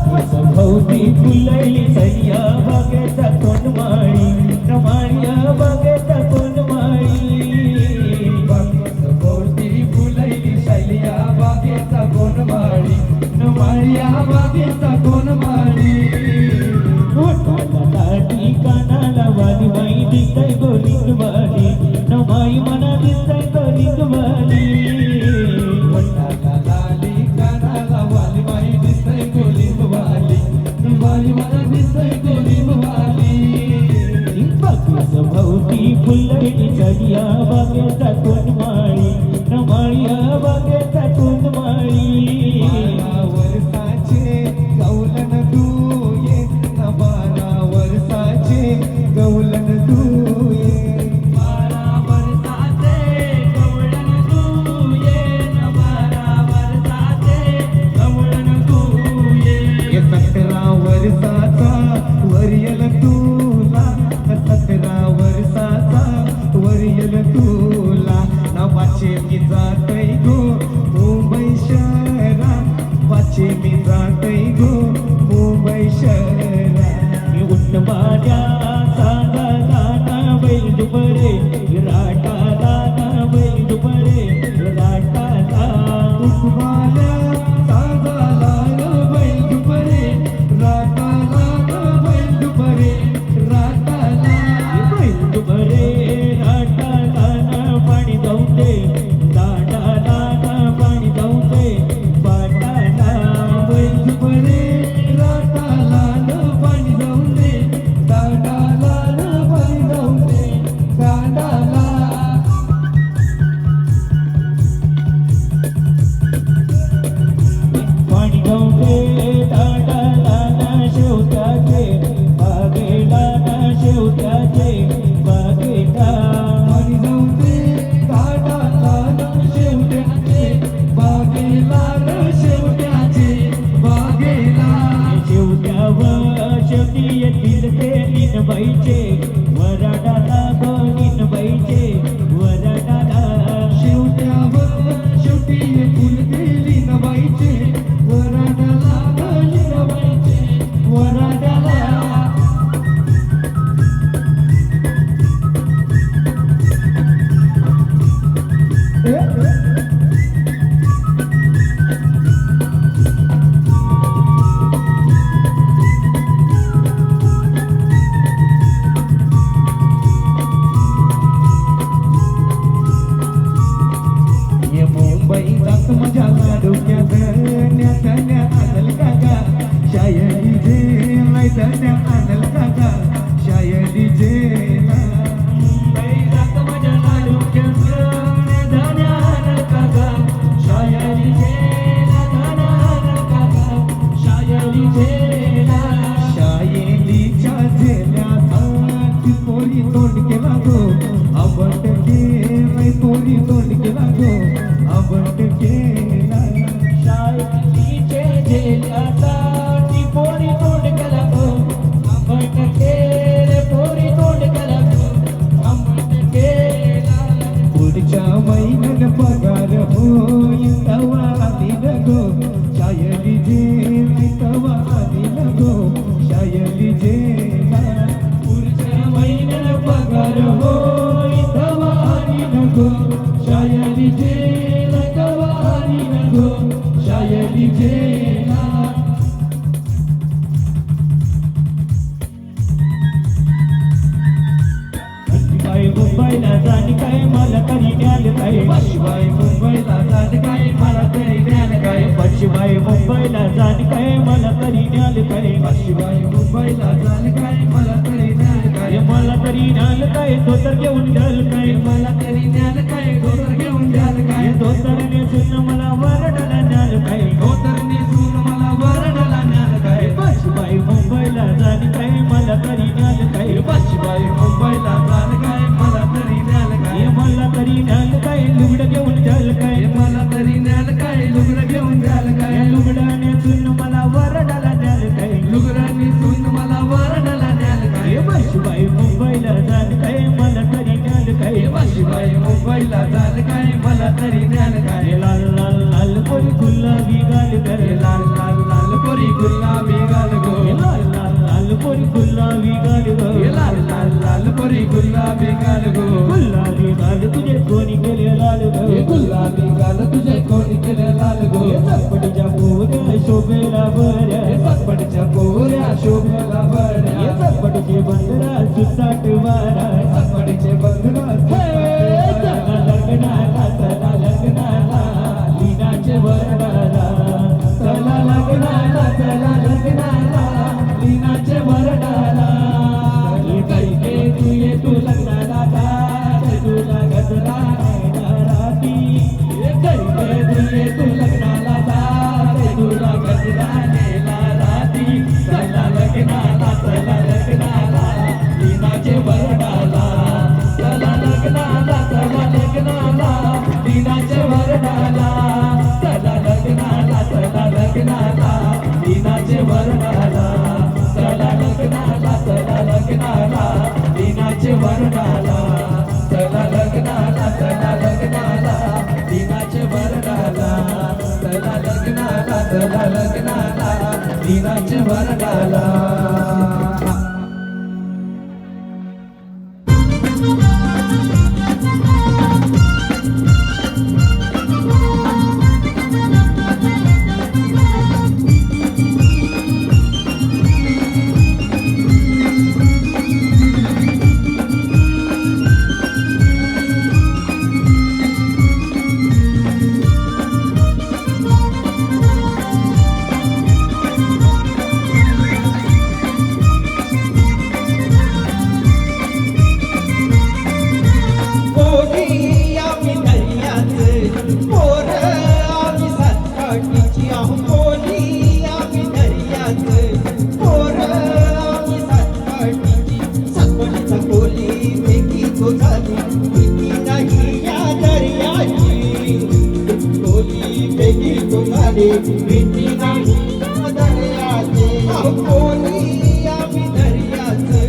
भोवती फुलली सह्या बागेचा कोणमाळी रमाळ्या बागेचा कोणमाळी भोवती फुलली सह्या बागेचा कोणमाळी रमाळ्या बागेचा कोणमाळी लाटी कानाला वाली बाई दिसतंय गोलिंगवाली नमाई मना दिसतंय गोलिंगवाली लाली कानाला वाली बाई दिसतंय गोलिंगवाली वाली मला दिसतंय गोलिंगवाली भोवती फुलली सह्या बागेचा कोणमाळी रमाळ्या बागेचा कोणमाळी वर्षाचे गवलन दुये बारा वर्षाचे गवलन दुये 12 वर्षाचे गवळण दुये 12 वर्षाचे गवळण दुये 17 वर्षाचा वरियल तुला 17 वर्षाचा वरियल तुला नावाचे मी जातय गो मुंबई शहरा वाचे मी जातय गो मुंबई शहरा उठवाड्या साधाला ना बैल दुबळे विराटाला ना बैल दुबळे विराटाला उठवाल्या साजाला बैल दुपरे राटाला बैल दुपरे राटाला बैल दुबळे राटाला ना पाणी जाऊन दे दाटाला ना पाणी जाऊन दे पाटाला बैल दुपरे राटाला पाणी जाऊन दे दाटाला पाणी जाऊन दे दाटाला पाणी जाऊन दे दाटाला ना शेवट्याचे बागेला ना शेवट्याचे बागेला पाणी जाऊन दे दाटाला शेवट्याचे बागेला शेवट्याचे बागेला शेवट्यावर शेवटी येतील ते नीनबाईचे वराडाला गो नीनबाईचे वराडाला शेवट्यावर शेवटी येतील गेली नबाईचे वराडाला गेली नबाईचे वराडाला ये मुंबई जात माझ्या डोक्यात न्या आणल काका शायरी जे मैदान्या आणल काका शायरी जे मुंबई जात माझ्या डोक्यात धान्या आणल काका शायरी झेला धान्या आणल काका शायरी झेला शायरीच्या झेल्यासाठी पोरी तोंड केला गो आवड केलाय पोरी तोंड केला गो आवड केला शायरीचे झेल्यासाठी पोरी तोंड केला गो आंबट केले पोरी तोंड केला गो आंबट केला पुढच्या महिन्यात पगार होईल तवा दिल गो शायरी जे तवा दिल गो शायरी जे पुढच्या महिन्यात पगार होईल तवा दिल गो शायरी झेला तवा दिल गो शायरी झेला बाई मुंबईला जाणी काय मला तरी न्याल काय शिवाय मुंबईला जात काय मला तरी ज्ञान काय शिवाय मुंबईला जाणी काय मला तरी न्याल काय शिवाय मुंबईला जात काय मला तरी ज्ञान काय मला तरी न्याल काय तो तर घेऊन द्याल काय मला तरी ज्ञान काय धोतर घेऊन द्याल काय धोतर नेसून मला वरडाला न्याल काय धोतर नेसून मला वरडाला ज्ञान काय शिवाय मुंबईला जाणी काय मला तरी न्याल काय शिवाय मुंबईला जात काय मला तरी ज्ञान काय मला तरी न्याल काय लुगडं घेऊन द्याल काय मला तरी ज्ञान काय लुगडं घेऊन द्याल काय लुगडा नेसून मला वरडाला न्याल काय लुगडं नेसून मला वरडाला ज्ञान काय शिवाय मुंबईला जाण काय मला तरी न्याल परी गुलाबी गाल ग हे लाल लाल लाल परी गुलाबी गाल गो गुलाबी गाल तुझे कोणी केले लाल हे ग गुलाबी गाल तुझे कोणी केले लाल गो चटपटीच्या पोऱ्या शोभेला बऱ्या चटपटीच्या पोऱ्या शोभेला बऱ्या चटपटीचे बंदरा सुसाट वारा चटपटीचे बंधना चला लग्नाला लीनाचे वरडाला चला लग्नाला लीनाचे वरडाला ये कैके तू लग्नाला जा तुला गजरा नाही राती हे कैके तू लग्नाला जा तुला गजरा नेला राती चला लग्नाला लीनाचे वरडाला चला लग्नाला लीनाचे वरडाला चला लग्नाला लीनाचे वरडाला चला लग्नाला लीनाचे वरडाला चला लग्नाला लीनाचे वरडाला चला लग्नाला लीनाचे वरडाला भीती नाही दर्याचे कोणी आम्ही दर्याचे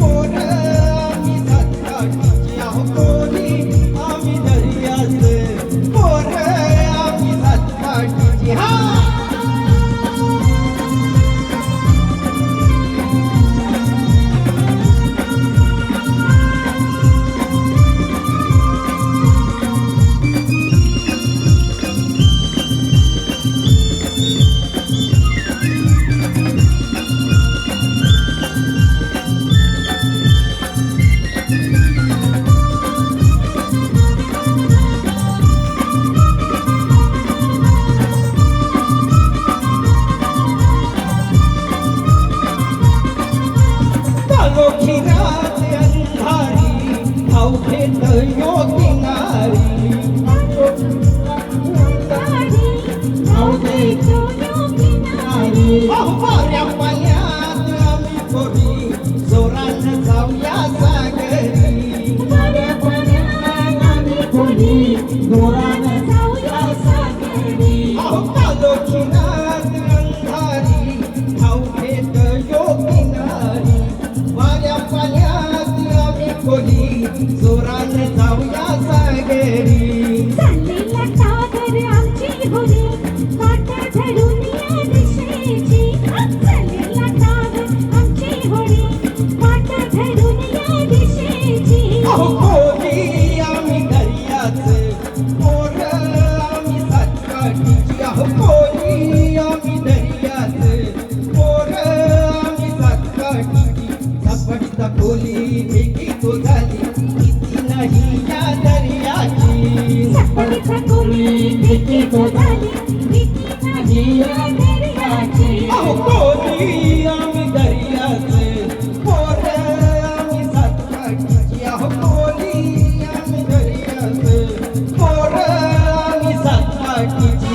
पोर आम्ही सातकाठीचे कोणी आम्ही दर्याचे पोर आम्ही सातकाठीचे हा अनोखी रात अंधारी अवघेत योगी नारी अवघ्या पाण्यात आम्ही पोरी जोरानं जाऊया सागरी अनोखी रात अंधारी अवघेत योगी नारी वाऱ्या पाण्यात आम्ही कोली जोराने जाऊया सागरी चाललेला सागर आमची होडी वाट धरून या दिशेची चाललेला सागर आमची होडी वाट धरून या दिशेची अहो कोली आम्ही दर्याचे पोर आम्ही सातकाठीची अहो कोली आम्ही दर्याचे पोर आम्ही सातकाठीची सापडीचा कोली भेटी तो झाली किती नाही या दर्याची सापडीचा कोली भीती तो झाली भीती नाही या दर्याची अहो कोली आम्ही दर्याचे पोर आम्ही सातकाठीची अहो कोली आम्ही दर्याचे पोर आम्ही सातकाठीची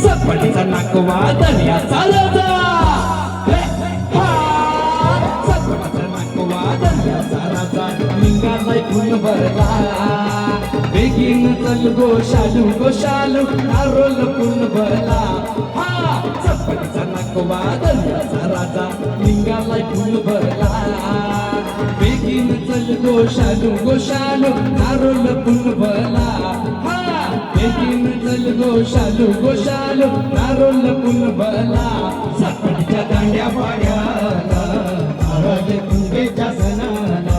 सपडीचा नाकवा दर्याचा राजा हे, हा. सपडीचा नाकवा दर्याचा राजा निघालाय फुल भरला बेगीन चल गोशालू गोशालू नारोल फुल भरला हा चपडीचा नाकवा दर्याचा राजा निघालाय फुल भरला बेगीन चल गोशालू गोशालू नारोल फुल भरला हा बेगीन चल गोशालू गोशालू नारोल फुल भरला चपडीच्या दांड्या पाड्याला महाराज कुंभेच्या सणाला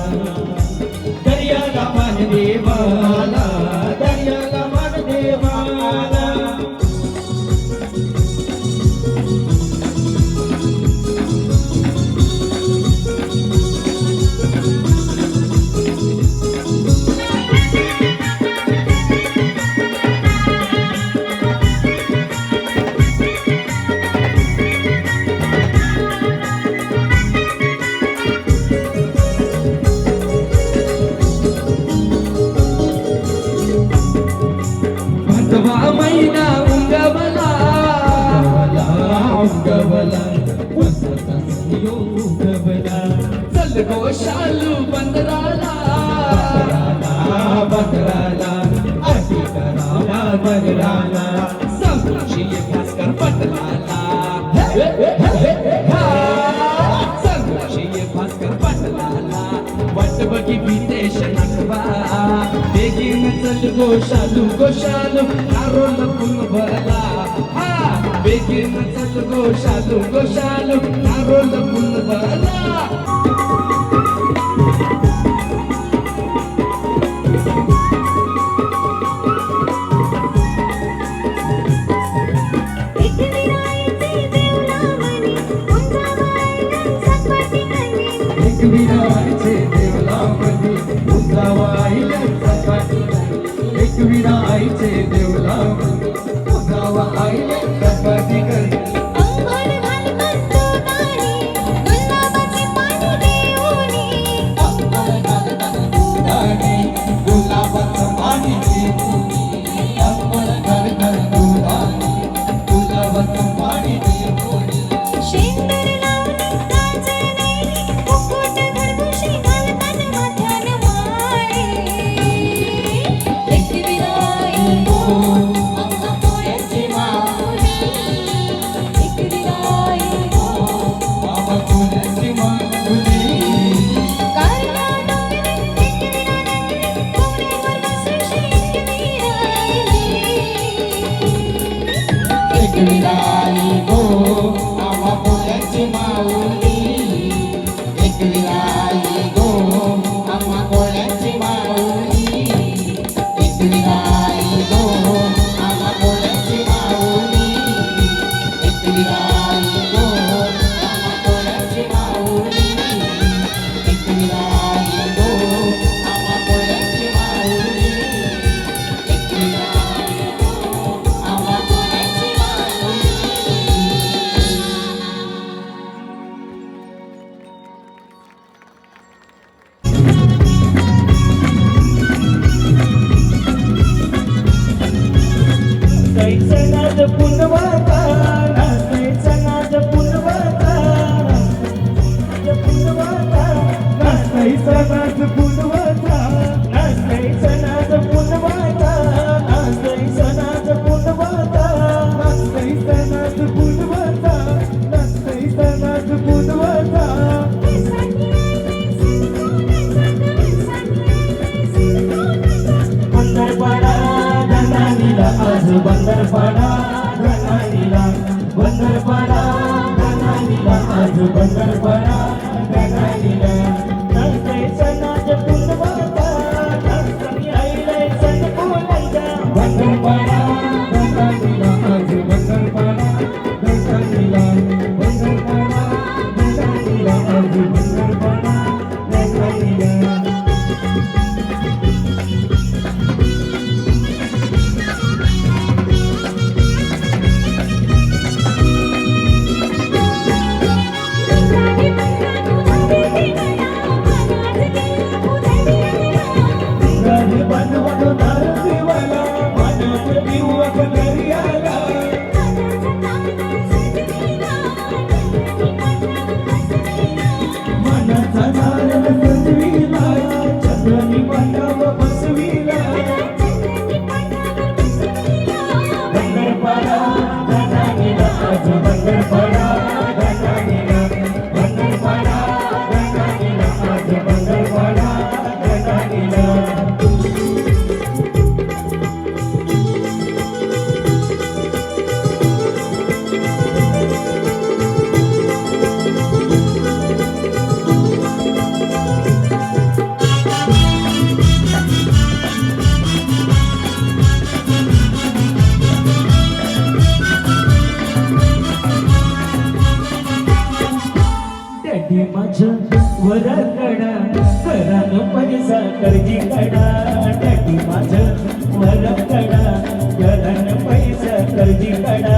दर्याला मान देवाला दर्याला मान देवाला भटवा महिना उगवला उगवला वसंत उगवला चल गोशालू बंदराला बकराला अति कराला बकराला संतोषी भास्कर पटलाला संतोषी भास्कर पटलाला वाट बघी विदेश नकवा बेगीन चल गोशालू गोशालू नारोल फुल भरला हा बेगीन चल गोशालू गोशालू नारोल फुल भरला एकविरायचे देवलावणी उजावाईले सकाळी एकविरायचे देवलावणी उजावाईले सकाळी करी गुलाबाचं पाणी देऊनी अंबळ घर घर दुधानी गुलाबाचं पाणी देऊनी एकविराई गो आम्हा पोळ्याची माऊली एकविराई गो आम्हा पोळ्याची माऊली एकविराई गो आम्हा पोळ्याची माऊली एकविराई गो आम्हा पोळ्याची माऊली एकविराई गो आम्हा पोळ्याची माऊली एकविराई गो आम्हा पोळ्याची माऊली कैसनाद पुनवाता कैसनाद पुनवाता पुनवाता कैसनाद पुनवाता कैसनाद पुनवाता कैसनाद पुनवाता कैसनाद पुनवाता कैसनाद पुनवाता बंदरपाडा धनानीला आज बंदरपाडा धनानीला बंदरपाडा धनानीला आज बंदरपाडा धनानीला कैसनाद पुनवाता कैसनी आईले सन बोलायचा बंदरपाडा धनानीला आज बंदरपाडा धनानीला बंदरपाडा धनानीला आज बंदरपाडा धनानीला वरकडा घरान पैसा कर्जी कडा डॅडी माझं वरकडा घरान पैसा कर्जी कडा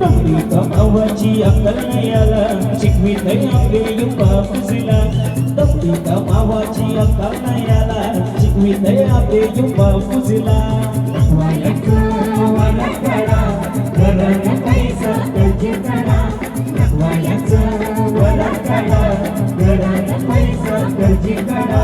तंबी कमावाची अक्कल नयाला शिकवी दया बापूसीला तंबी कमावाची अक्कल नयाला शिकवी दया बापूसीला पैसा कर्जी काढा पैसा कर्जी काढा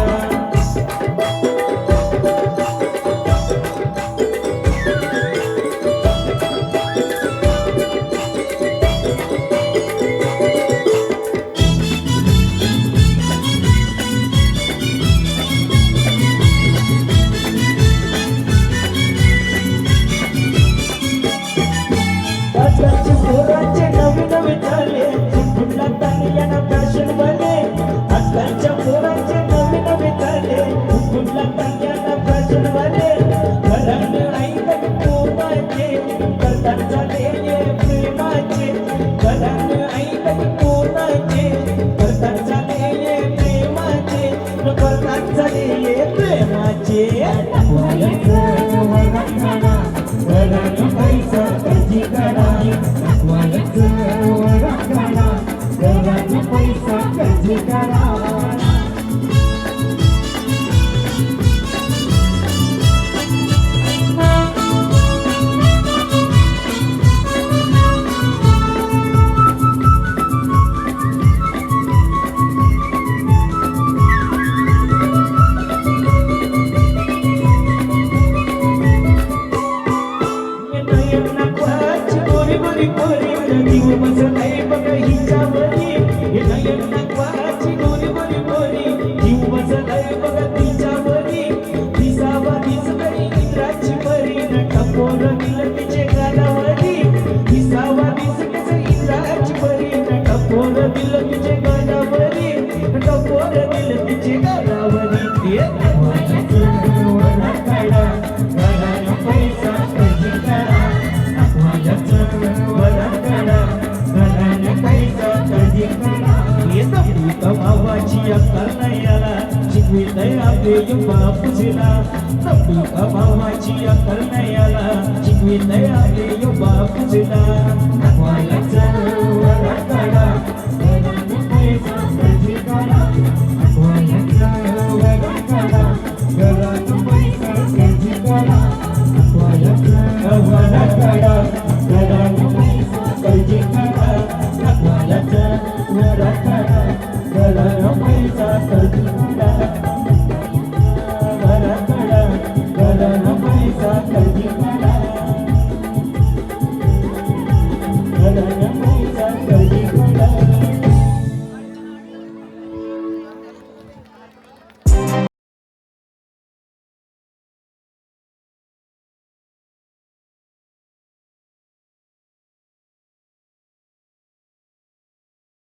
आजकालचे पोरांचे नवीन नवीन झाले कुठला तांग्याना फॅशन बने आजकालच्या पोरांचे नवीन नवीन झाले कुठला तांग्याना फॅशन बने घराने ऐकत पोरांचे करतात झाले प्रेमाचे घराने ऐकत पोरांचे करतात झाले प्रेमाचे करतात झाले प्रेमाचे पैसा कर्जी काढा पैसा कर्जी काढा जीव बसलाय बघ हिच्यावरी हे नयन नागवाची गोरी गोरी गोरी जीव बसलाय बघ तिच्यावरी दिसावा दिसतरी इंद्राची परी टपोर दिल तिचे गालावरी दिसावा दिसतेच इंद्राची परी टपोर दिल तिचे गालावरी टपोर दिल तिचे गालावरी पैसा कर्जी काढा कमावाची अक्कल नयाला शिकवी दया बापूजीला तंबी कमावाची अक्कल नयाला शिकवी दया बापूजीला